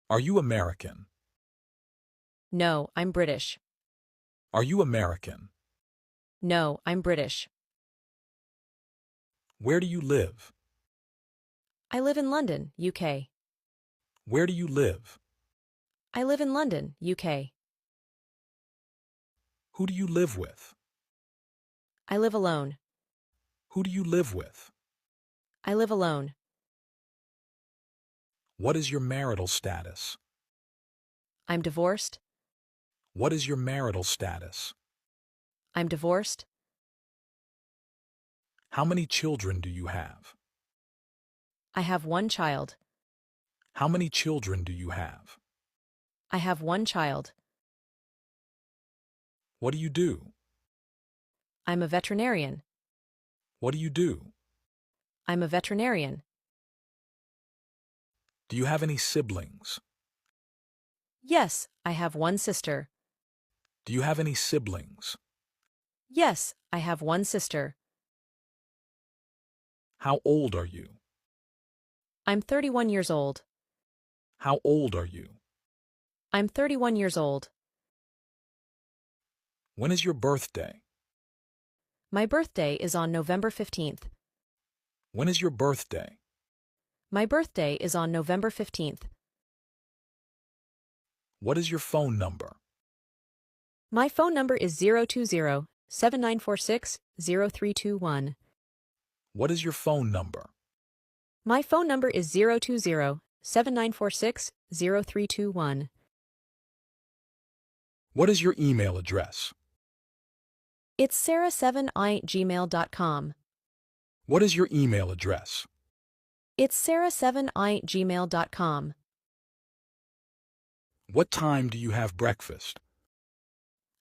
Are you American? No, I'm British. Are you American? No, I'm British. Where do you live? I live in London, UK. Where do you live? I live in London, UK. Who do you live with? I live alone. Who do you live with? I live alone. What is your marital status? I'm divorced. What is your marital status? I'm divorced. How many children do you have? I have one child. How many children do you have? I have one child. What do you do? I'm a veterinarian. What do you do? I'm a veterinarian. Do you have any siblings? Yes, I have one sister. Do you have any siblings? Yes, I have one sister. How old are you? I'm 31 years old. How old are you? I'm 31 years old. When is your birthday? My birthday is on November 15th. When is your birthday? My birthday is on November 15th. What is your phone number? My phone number is 020-7946-0321. What is your phone number? My phone number is 020-7946-0321. What is your email address? It's sarah7i@gmail.com. What is your email address? It's sarah7i@gmail.com. What time do you have breakfast?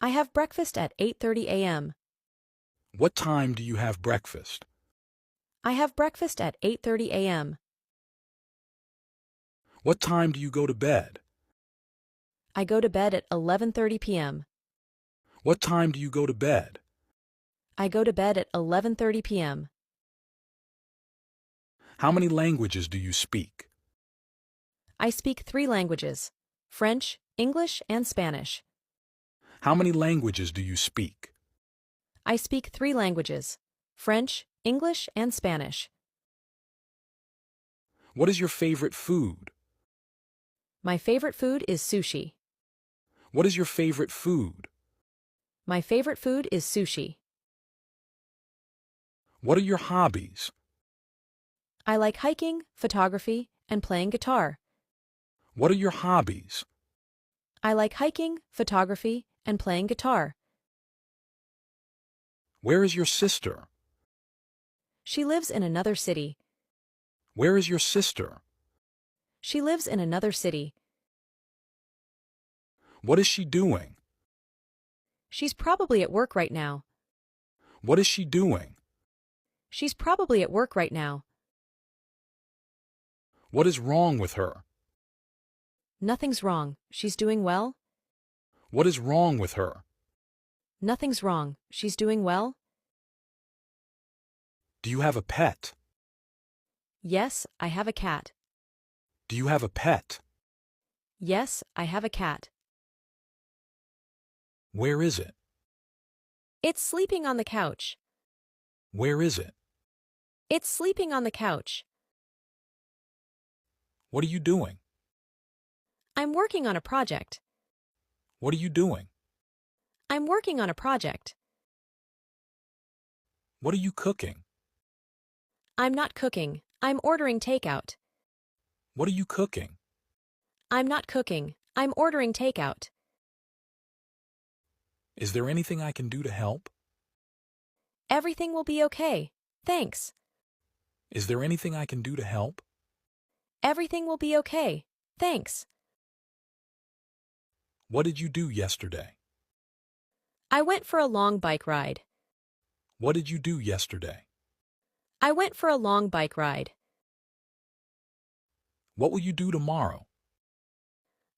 I have breakfast at 8:30 a.m. What time do you have breakfast? I have breakfast at 8:30 a.m. What time do you go to bed? I go to bed at 11:30 p.m. What time do you go to bed? I go to bed at 11:30 p.m. How many languages do you speak? I speak 3 languages: French, English, and Spanish. How many languages do you speak? I speak 3 languages: French, English, and Spanish. What is your favorite food? My favorite food is sushi. What is your favorite food? My favorite food is sushi. What are your hobbies? I like hiking, photography, and playing guitar. What are your hobbies? I like hiking, photography, and playing guitar. Where is your sister? She lives in another city. Where is your sister? She lives in another city. What is she doing? She's probably at work right now. What is she doing? She's probably at work right now. What is wrong with her? Nothing's wrong. She's doing well. What is wrong with her? Nothing's wrong. She's doing well. Do you have a pet? Yes, I have a cat. Do you have a pet? Yes, I have a cat. Where is it? It's sleeping on the couch. Where is it? It's sleeping on the couch. What are you doing? I'm working on a project. What are you doing? I'm working on a project. What are you cooking? I'm not cooking. I'm ordering takeout. What are you cooking? I'm not cooking. I'm ordering takeout. Is there anything I can do to help? Everything will be okay. Thanks. Is there anything I can do to help? Everything will be okay. Thanks. What did you do yesterday? I went for a long bike ride. What did you do yesterday? I went for a long bike ride. What will you do tomorrow?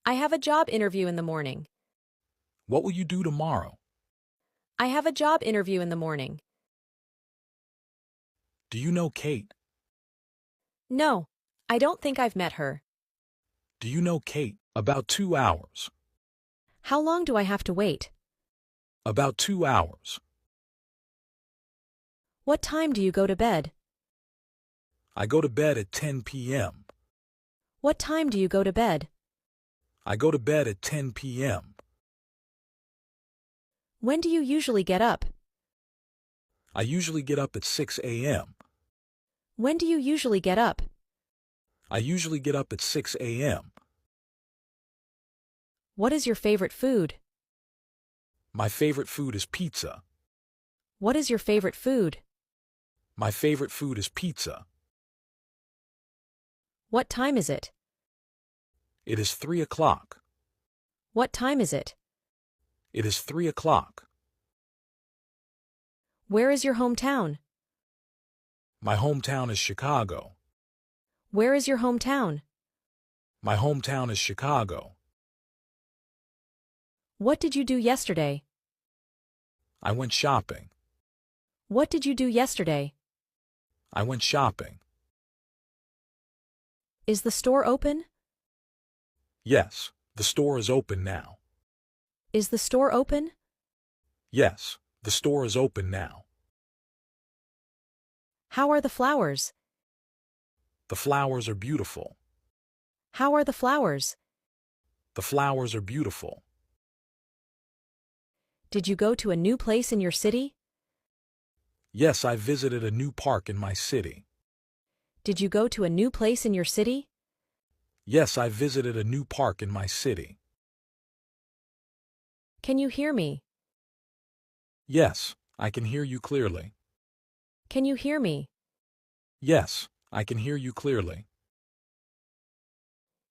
I have a job interview in the morning. What will you do tomorrow? I have a job interview in the morning. Do you know Kate? No, I don't think I've met her. Do you know Kate? About 2 hours. How long do I have to wait? About 2 hours. What time do you go to bed? I go to bed at 10 p.m. What time do you go to bed? I go to bed at 10 p.m. When do you usually get up? I usually get up at 6 a.m. When do you usually get up? I usually get up at 6 a.m. What is your favorite food? My favorite food is pizza. What is your favorite food? My favorite food is pizza. What time is it? It is 3 o'clock. What time is it? It is 3 o'clock. Where is your hometown? My hometown is Chicago. Where is your hometown? My hometown is Chicago. What did you do yesterday? I went shopping. What did you do yesterday? I went shopping. Is the store open? Yes, the store is open now. Is the store open? Yes, the store is open now. How are the flowers? The flowers are beautiful. How are the flowers? The flowers are beautiful. Did you go to a new place in your city? Yes, I visited a new park in my city. Did you go to a new place in your city? Yes, I visited a new park in my city. Can you hear me? Yes, I can hear you clearly. Can you hear me? Yes, I can hear you clearly.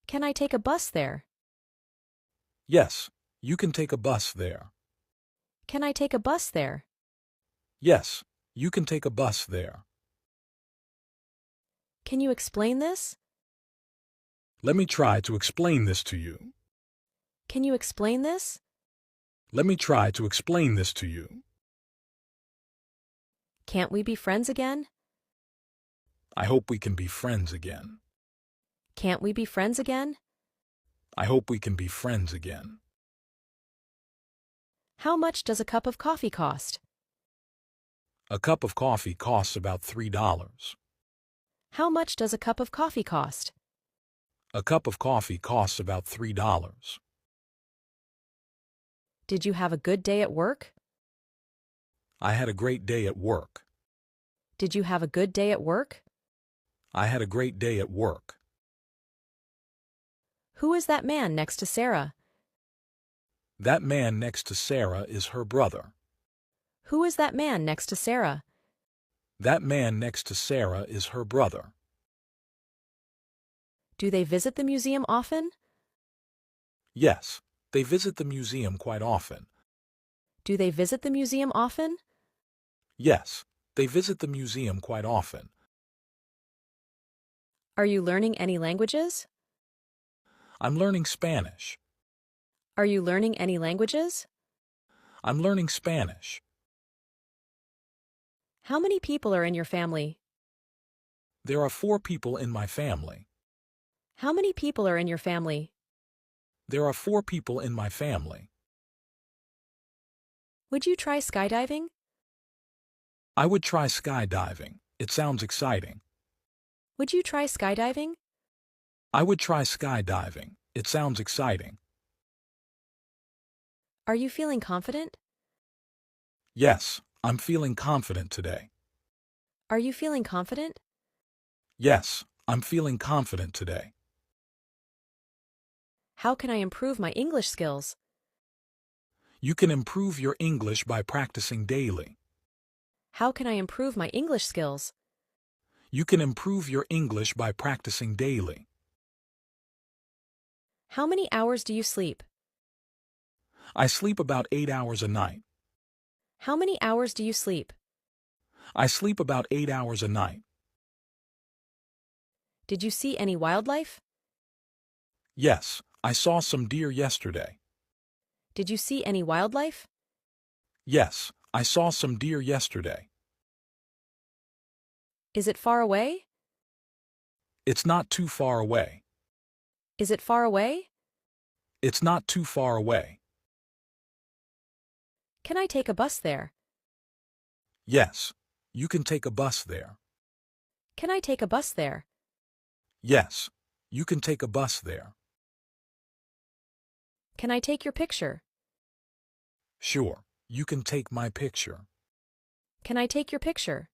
Can I take a bus there? Yes, you can take a bus there. Can I take a bus there? Yes, you can take a bus there. Can you explain this? Let me try to explain this to you. Can you explain this? Let me try to explain this to you. Can't we be friends again? I hope we can be friends again. Can't we be friends again? I hope we can be friends again. How much does a cup of coffee cost? A cup of coffee costs about $3. How much does a cup of coffee cost? A cup of coffee costs about $3. Did you have a good day at work? I had a great day at work. Did you have a good day at work? I had a great day at work. Who is that man next to Sarah? That man next to Sarah is her brother. Who is that man next to Sarah? That man next to Sarah is her brother. Do they visit the museum often? Yes, they visit the museum quite often. Do they visit the museum often? Yes, they visit the museum quite often. Are you learning any languages? I'm learning Spanish. Are you learning any languages? I'm learning Spanish. How many people are in your family? There are 4 people in my family. How many people are in your family? There are 4 people in my family. Would you try skydiving? I would try skydiving. It sounds exciting. Would you try skydiving? I would try skydiving. It sounds exciting. Are you feeling confident? Yes, I'm feeling confident today. Are you feeling confident? Yes, I'm feeling confident today. How can I improve my English skills? You can improve your English by practicing daily. How can I improve my English skills? You can improve your English by practicing daily. How many hours do you sleep? I sleep about 8 hours a night. How many hours do you sleep? I sleep about 8 hours a night. Did you see any wildlife? Yes, I saw some deer yesterday. Did you see any wildlife? Yes, I saw some deer yesterday. Is it far away? It's not too far away. Is it far away? It's not too far away. Can I take a bus there? Yes, you can take a bus there. Can I take a bus there? Yes, you can take a bus there. Can I take your picture? Sure, you can take my picture. Can I take your picture?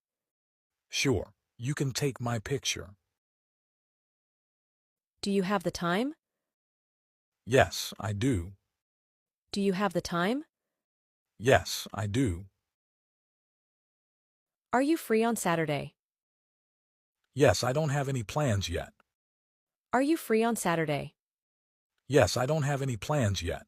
Sure, you can take my picture. Do you have the time? Yes, I do. Do you have the time? Yes, I do. Are you free on Saturday? Yes, I don't have any plans yet. Are you free on Saturday? Yes, I don't have any plans yet.